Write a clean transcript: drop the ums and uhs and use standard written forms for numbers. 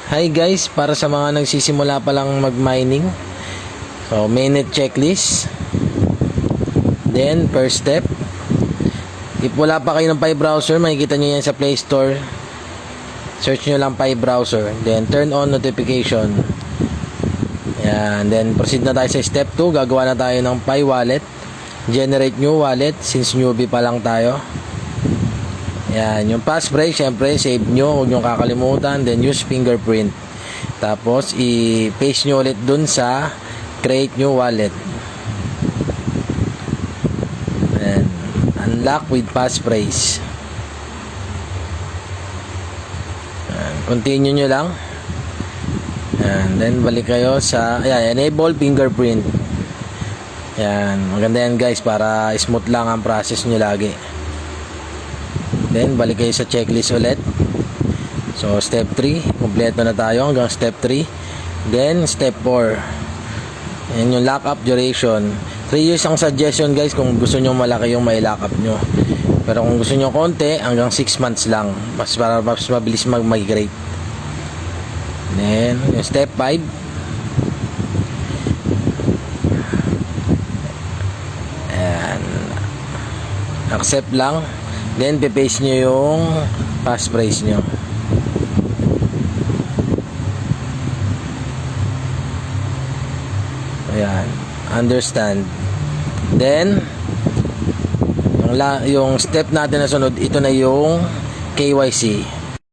Hi guys, para sa mga nagsisimula pa lang mag-mining. So, mainnet checklist. Then, first step. If wala pa kayo ng Pi browser, makikita nyo yan sa Play Store. Search nyo lang Pi browser. Then, turn on notification. Yan. Then, proceed na tayo sa step 2. Gagawa na tayo ng Pi wallet. Generate new wallet since newbie pa lang tayo. Yan, yung passphrase, syempre, save nyo, huwag nyo kakalimutan, then use fingerprint. Tapos, i-paste nyo ulit dun sa create new wallet. Then, unlock with passphrase. Yan, continue nyo lang. Yan, then, balik kayo sa, ayan, enable fingerprint. Yan, maganda yan guys, para smooth lang ang process nyo lagi. Then, balik kayo sa checklist ulit. So, step 3. Kompleto na tayo hanggang step 3. Then, step 4. Yan yung lockup duration. 3 years ang suggestion guys kung gusto nyo malaki yung may lockup nyo. Pero kung gusto nyo konti, hanggang 6 months lang. Para mas mabilis mag-migrate. Then, yung step 5. Ayan. Accept lang. Then, paste nyo yung passphrase nyo. Ayan. Understand. Then, yung step natin na sunod, ito na yung KYC.